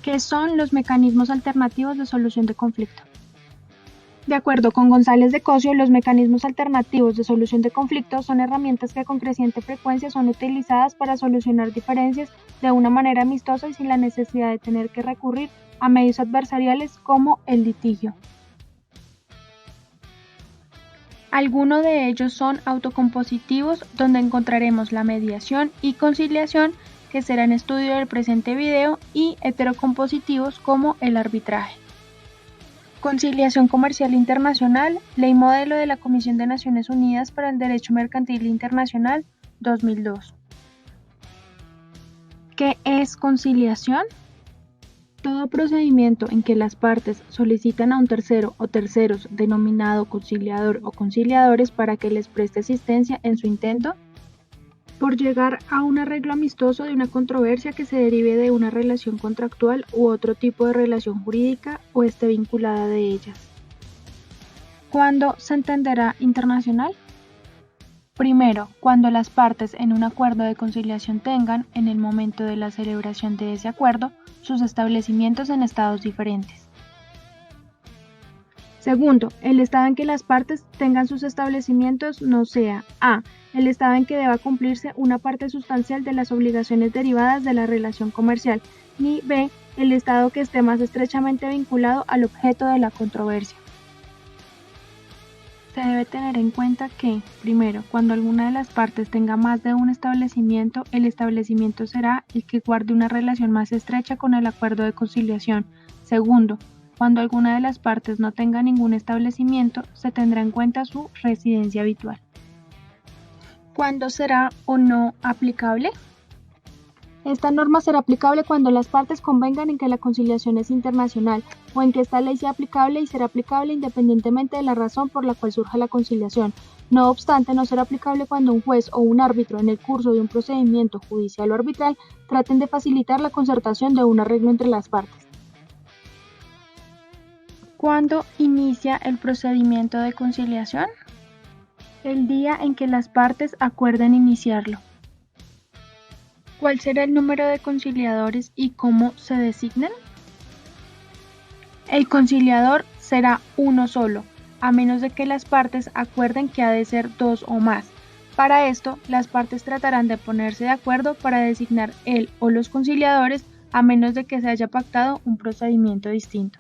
¿Qué son los mecanismos alternativos de solución de conflicto? De acuerdo con González de Cosio, los mecanismos alternativos de solución de conflicto son herramientas que con creciente frecuencia son utilizadas para solucionar diferencias de una manera amistosa y sin la necesidad de tener que recurrir a medios adversariales como el litigio. Algunos de ellos son autocompositivos, donde encontraremos la mediación y conciliación, que serán estudio del presente video, y heterocompositivos como el arbitraje. Conciliación comercial internacional, Ley Modelo de la Comisión de Naciones Unidas para el Derecho Mercantil Internacional, 2002. ¿Qué es conciliación? Todo procedimiento en que las partes solicitan a un tercero o terceros denominado conciliador o conciliadores para que les preste asistencia en su intento por llegar a un arreglo amistoso de una controversia que se derive de una relación contractual u otro tipo de relación jurídica o esté vinculada de ellas. ¿Cuándo se entenderá internacional? Primero, cuando las partes en un acuerdo de conciliación tengan, en el momento de la celebración de ese acuerdo, sus establecimientos en estados diferentes. Segundo, el estado en que las partes tengan sus establecimientos no sea a. El estado en que deba cumplirse una parte sustancial de las obligaciones derivadas de la relación comercial, ni b. el estado que esté más estrechamente vinculado al objeto de la controversia. Se debe tener en cuenta que, primero, cuando alguna de las partes tenga más de un establecimiento, el establecimiento será el que guarde una relación más estrecha con el acuerdo de conciliación. Segundo, cuando alguna de las partes no tenga ningún establecimiento, se tendrá en cuenta su residencia habitual. ¿Cuándo será o no aplicable? Esta norma será aplicable cuando las partes convengan en que la conciliación es internacional o en que esta ley sea aplicable y será aplicable independientemente de la razón por la cual surja la conciliación. No obstante, no será aplicable cuando un juez o un árbitro en el curso de un procedimiento judicial o arbitral traten de facilitar la concertación de un arreglo entre las partes. ¿Cuándo inicia el procedimiento de conciliación? El día en que las partes acuerden iniciarlo. ¿Cuál será el número de conciliadores y cómo se designan? El conciliador será uno solo, a menos de que las partes acuerden que ha de ser dos o más. Para esto, las partes tratarán de ponerse de acuerdo para designar el o los conciliadores, a menos de que se haya pactado un procedimiento distinto.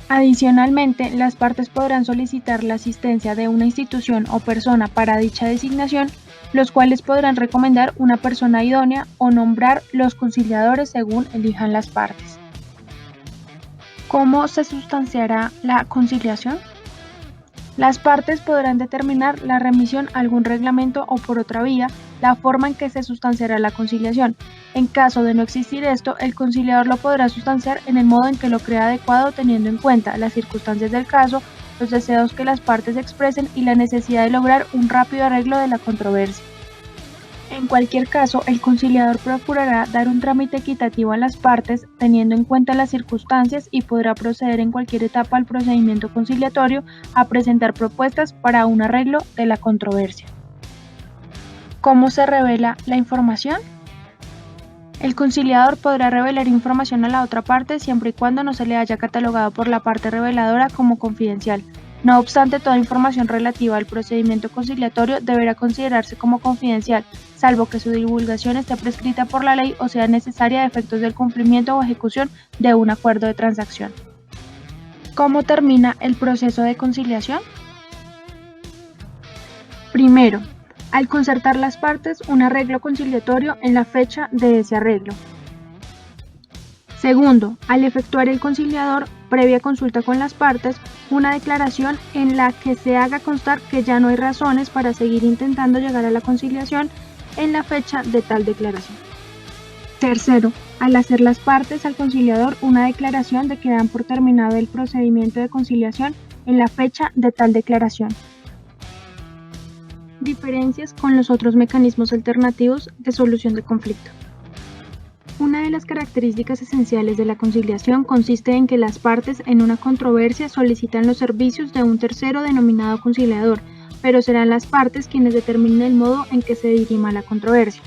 Adicionalmente, las partes podrán solicitar la asistencia de una institución o persona para dicha designación, los cuales podrán recomendar una persona idónea o nombrar los conciliadores según elijan las partes. ¿Cómo se sustanciará la conciliación? Las partes podrán determinar la remisión a algún reglamento o por otra vía, la forma en que se sustanciará la conciliación. En caso de no existir esto, el conciliador lo podrá sustanciar en el modo en que lo crea adecuado, teniendo en cuenta las circunstancias del caso, los deseos que las partes expresen y la necesidad de lograr un rápido arreglo de la controversia. En cualquier caso, el conciliador procurará dar un trámite equitativo a las partes, teniendo en cuenta las circunstancias, y podrá proceder en cualquier etapa del procedimiento conciliatorio a presentar propuestas para un arreglo de la controversia. ¿Cómo se revela la información? El conciliador podrá revelar información a la otra parte siempre y cuando no se le haya catalogado por la parte reveladora como confidencial. No obstante, toda información relativa al procedimiento conciliatorio deberá considerarse como confidencial, salvo que su divulgación esté prescrita por la ley o sea necesaria a efectos del cumplimiento o ejecución de un acuerdo de transacción. ¿Cómo termina el proceso de conciliación? Primero, al concertar las partes un arreglo conciliatorio en la fecha de ese arreglo. Segundo, al efectuar el conciliador, previa consulta con las partes, una declaración en la que se haga constar que ya no hay razones para seguir intentando llegar a la conciliación en la fecha de tal declaración. Tercero, al hacer las partes al conciliador una declaración de que dan por terminado el procedimiento de conciliación en la fecha de tal declaración. Diferencias con los otros mecanismos alternativos de solución de conflicto. Una de las características esenciales de la conciliación consiste en que las partes en una controversia solicitan los servicios de un tercero denominado conciliador, pero serán las partes quienes determinen el modo en que se dirima la controversia.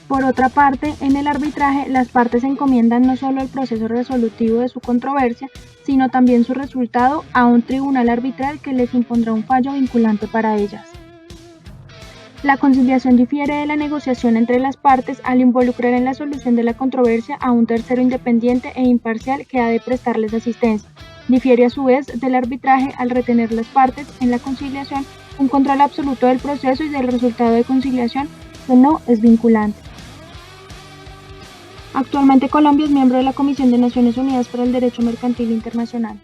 Por otra parte, en el arbitraje, las partes encomiendan no solo el proceso resolutivo de su controversia, sino también su resultado a un tribunal arbitral que les impondrá un fallo vinculante para ellas. La conciliación difiere de la negociación entre las partes al involucrar en la solución de la controversia a un tercero independiente e imparcial que ha de prestarles asistencia. Difiere a su vez del arbitraje al retener las partes en la conciliación un control absoluto del proceso y del resultado de conciliación que no es vinculante. Actualmente Colombia es miembro de la Comisión de Naciones Unidas para el Derecho Mercantil Internacional.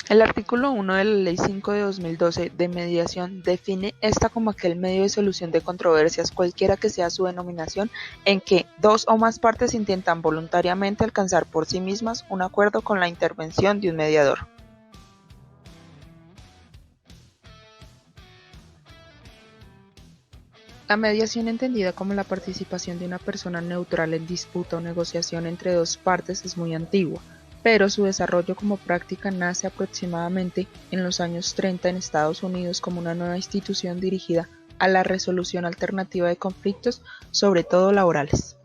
El artículo 1 de la Ley 5 de 2012 de mediación define esta como aquel medio de solución de controversias, cualquiera que sea su denominación, en que dos o más partes intentan voluntariamente alcanzar por sí mismas un acuerdo con la intervención de un mediador. La mediación, entendida como la participación de una persona neutral en disputa o negociación entre dos partes, es muy antigua, pero su desarrollo como práctica nace aproximadamente en los años 30 en Estados Unidos como una nueva institución dirigida a la resolución alternativa de conflictos, sobre todo laborales.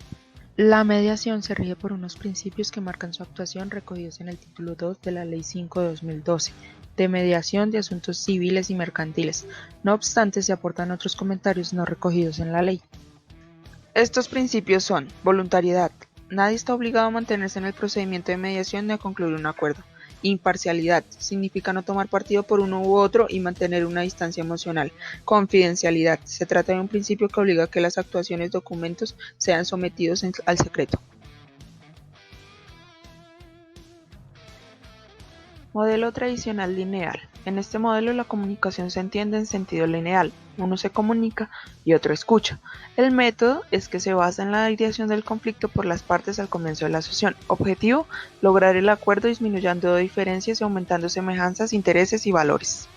La mediación se rige por unos principios que marcan su actuación recogidos en el título 2 de la Ley 5 de 2012, de mediación de asuntos civiles y mercantiles. No obstante, se aportan otros comentarios no recogidos en la ley. Estos principios son: voluntariedad. Nadie está obligado a mantenerse en el procedimiento de mediación ni a concluir un acuerdo. Imparcialidad. Significa no tomar partido por uno u otro y mantener una distancia emocional. Confidencialidad. Se trata de un principio que obliga a que las actuaciones documentos sean sometidos al secreto. Modelo tradicional lineal. En este modelo la comunicación se entiende en sentido lineal. Uno se comunica y otro escucha. El método es que se basa en la ideación del conflicto por las partes al comienzo de la sesión. Objetivo: lograr el acuerdo disminuyendo diferencias y aumentando semejanzas, intereses y valores.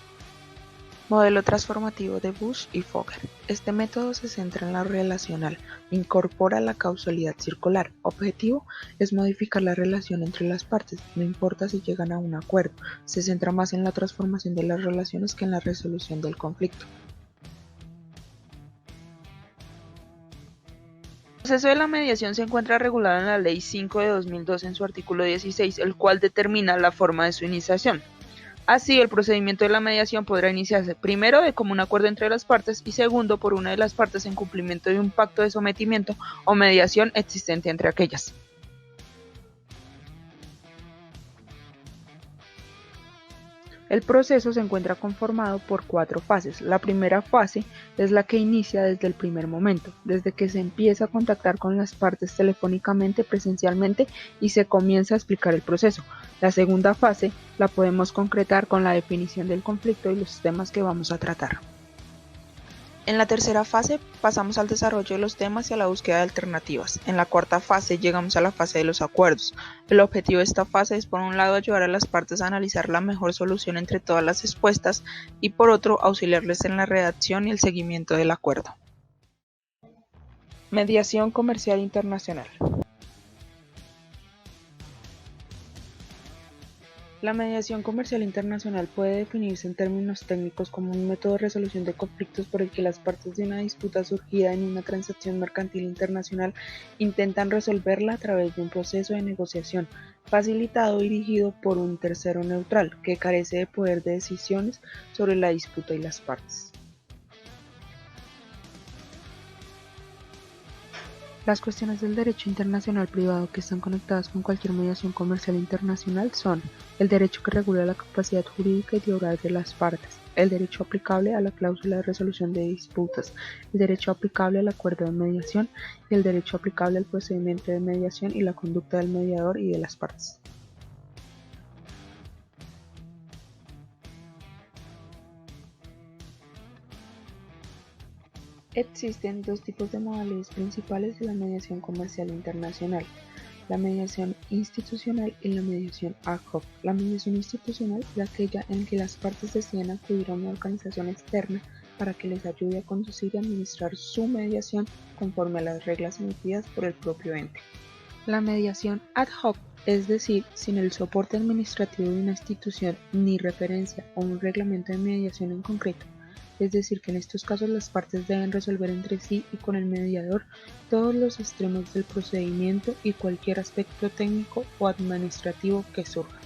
Modelo transformativo de Bush y Fogger. Este método se centra en lo relacional, incorpora la causalidad circular. Objetivo es modificar la relación entre las partes, no importa si llegan a un acuerdo, se centra más en la transformación de las relaciones que en la resolución del conflicto. El proceso de la mediación se encuentra regulado en la Ley 5 de 2012 en su artículo 16, el cual determina la forma de su iniciación. Así, el procedimiento de la mediación podrá iniciarse primero de común acuerdo entre las partes y segundo por una de las partes en cumplimiento de un pacto de sometimiento o mediación existente entre aquellas. El proceso se encuentra conformado por 4 fases. La primera fase es la que inicia desde el primer momento, desde que se empieza a contactar con las partes telefónicamente, presencialmente y se comienza a explicar el proceso. La segunda fase la podemos concretar con la definición del conflicto y los temas que vamos a tratar. En la tercera fase pasamos al desarrollo de los temas y a la búsqueda de alternativas. En la cuarta fase llegamos a la fase de los acuerdos. El objetivo de esta fase es, por un lado, ayudar a las partes a analizar la mejor solución entre todas las expuestas y, por otro, auxiliarles en la redacción y el seguimiento del acuerdo. Mediación comercial internacional. La mediación comercial internacional puede definirse en términos técnicos como un método de resolución de conflictos por el que las partes de una disputa surgida en una transacción mercantil internacional intentan resolverla a través de un proceso de negociación facilitado y dirigido por un tercero neutral que carece de poder de decisiones sobre la disputa y las partes. Las cuestiones del derecho internacional privado que están conectadas con cualquier mediación comercial internacional son: el derecho que regula la capacidad jurídica y de obrar de las partes, el derecho aplicable a la cláusula de resolución de disputas, el derecho aplicable al acuerdo de mediación y el derecho aplicable al procedimiento de mediación y la conducta del mediador y de las partes. Existen dos tipos de modalidades principales de la mediación comercial internacional: la mediación institucional y la mediación ad hoc. La mediación institucional es aquella en que las partes deciden acudir a una organización externa para que les ayude a conducir y administrar su mediación conforme a las reglas emitidas por el propio ente. La mediación ad hoc es decir, sin el soporte administrativo de una institución ni referencia a un reglamento de mediación en concreto. Es decir, que en estos casos las partes deben resolver entre sí y con el mediador todos los extremos del procedimiento y cualquier aspecto técnico o administrativo que surja.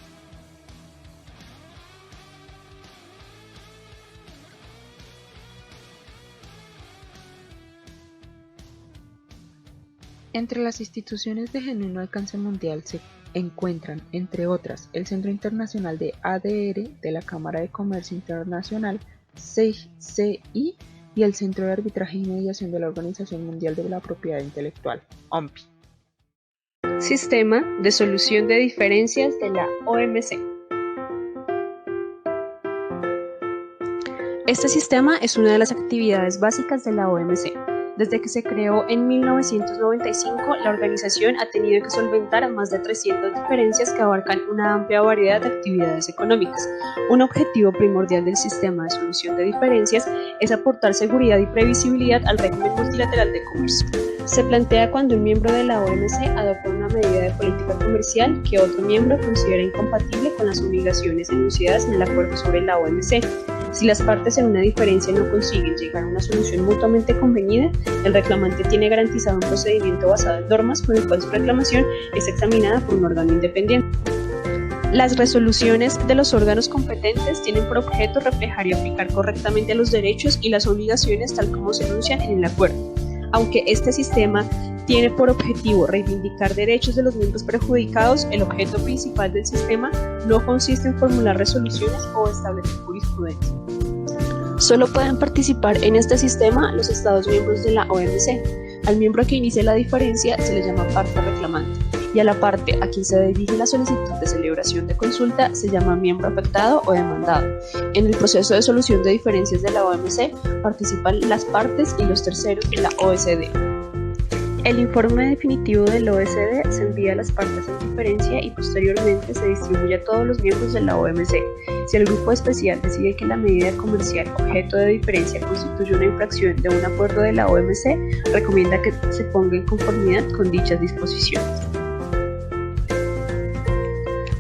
Entre las instituciones de genuino alcance mundial se encuentran, entre otras, el Centro Internacional de ADR de la Cámara de Comercio Internacional, CCI, y el Centro de Arbitraje y Mediación de la Organización Mundial de la Propiedad Intelectual, OMPI. Sistema de solución de diferencias de la OMC. Este sistema es una de las actividades básicas de la OMC. Desde que se creó en 1995, la organización ha tenido que solventar más de 300 diferencias que abarcan una amplia variedad de actividades económicas. Un objetivo primordial del sistema de solución de diferencias es aportar seguridad y previsibilidad al régimen multilateral de comercio. Se plantea cuando un miembro de la OMC adopta una medida de política comercial que otro miembro considera incompatible con las obligaciones enunciadas en el acuerdo sobre la OMC. Si las partes en una diferencia no consiguen llegar a una solución mutuamente convenida, el reclamante tiene garantizado un procedimiento basado en normas con el cual su reclamación es examinada por un órgano independiente. Las resoluciones de los órganos competentes tienen por objeto reflejar y aplicar correctamente los derechos y las obligaciones tal como se enuncian en el acuerdo. Aunque este sistema tiene por objetivo reivindicar derechos de los miembros perjudicados, el objeto principal del sistema no consiste en formular resoluciones o establecer jurisprudencia. Solo pueden participar en este sistema los Estados miembros de la OMC. Al miembro que inicie la diferencia se le llama parte reclamante, y a la parte a quien se dirige la solicitud de celebración de consulta se llama miembro afectado o demandado. En el proceso de solución de diferencias de la OMC participan las partes y los terceros de la OECD. El informe definitivo del OECD se envía a las partes en diferencia y posteriormente se distribuye a todos los miembros de la OMC. Si el grupo especial decide que la medida comercial objeto de diferencia constituye una infracción de un acuerdo de la OMC, recomienda que se ponga en conformidad con dichas disposiciones.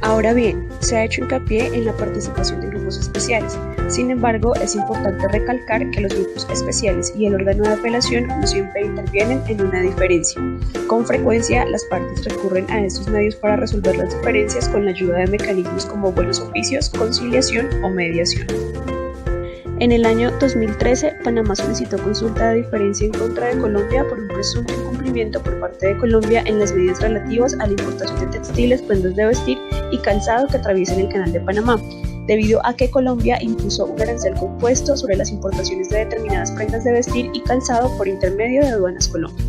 Ahora bien, se ha hecho hincapié en la participación de grupos especiales. Sin embargo, es importante recalcar que los grupos especiales y el órgano de apelación no siempre intervienen en una diferencia. Con frecuencia, las partes recurren a estos medios para resolver las diferencias con la ayuda de mecanismos como buenos oficios, conciliación o mediación. En el año 2013, Panamá solicitó consulta de diferencia en contra de Colombia por un presunto incumplimiento por parte de Colombia en las medidas relativas a la importación de textiles, prendas de vestir y calzado que atraviesan el Canal de Panamá, debido a que Colombia impuso un arancel compuesto sobre las importaciones de determinadas prendas de vestir y calzado por intermedio de Aduanas Colombia.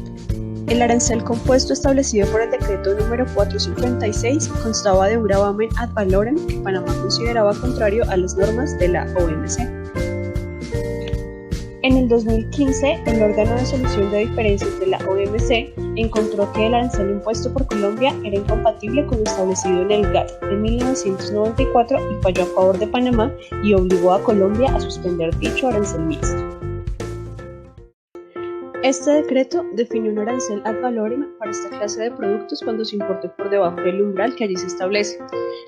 El arancel compuesto establecido por el decreto número 456 constaba de un gravamen ad valorem que Panamá consideraba contrario a las normas de la OMC. En el 2015, el órgano de solución de diferencias de la OMC encontró que el arancel impuesto por Colombia era incompatible con lo establecido en el GATT de 1994 y falló a favor de Panamá y obligó a Colombia a suspender dicho arancel mixto. Este decreto define un arancel ad valorem para esta clase de productos cuando se importe por debajo del umbral que allí se establece.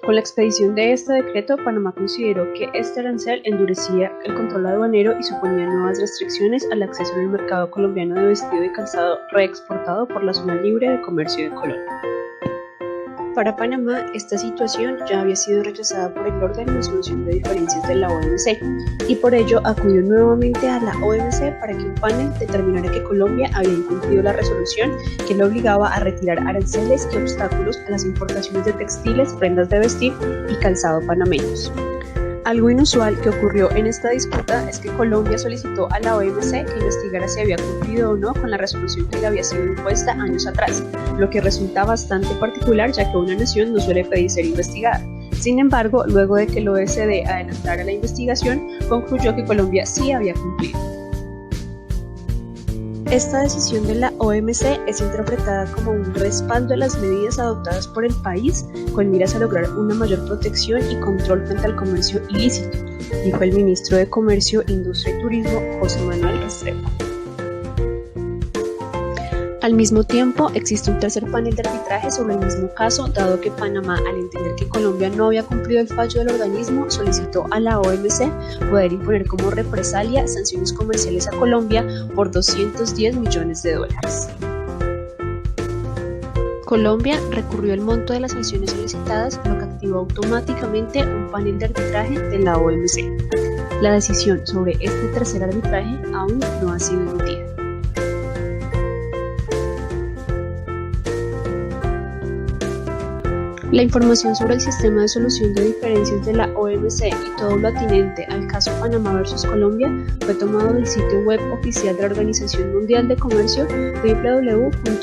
Con la expedición de este decreto, Panamá consideró que este arancel endurecía el control aduanero y suponía nuevas restricciones al acceso en el mercado colombiano de vestido y calzado reexportado por la Zona Libre de Comercio de Colombia. Para Panamá, esta situación ya había sido rechazada por el órgano de solución de diferencias de la OMC y por ello acudió nuevamente a la OMC para que un panel determinara que Colombia había incumplido la resolución que le obligaba a retirar aranceles y obstáculos a las importaciones de textiles, prendas de vestir y calzado panameños. Algo inusual que ocurrió en esta disputa es que Colombia solicitó a la OMC que investigara si había cumplido o no con la resolución que le había sido impuesta años atrás, lo que resulta bastante particular ya que una nación no suele pedir ser investigada. Sin embargo, luego de que el OECD adelantara la investigación, concluyó que Colombia sí había cumplido. Esta decisión de la OMC es interpretada como un respaldo a las medidas adoptadas por el país con miras a lograr una mayor protección y control frente al comercio ilícito, dijo el ministro de Comercio, Industria y Turismo, José Manuel Restrepo. Al mismo tiempo, existe un tercer panel de arbitraje sobre el mismo caso, dado que Panamá, al entender que Colombia no había cumplido el fallo del organismo, solicitó a la OMC poder imponer como represalia sanciones comerciales a Colombia por $210 millones. Colombia recurrió el monto de las sanciones solicitadas, lo que activó automáticamente un panel de arbitraje de la OMC. La decisión sobre este tercer arbitraje aún no ha sido emitida. La información sobre el sistema de solución de diferencias de la OMC y todo lo atinente al caso Panamá versus Colombia fue tomado del sitio web oficial de la Organización Mundial de Comercio www.wto.org.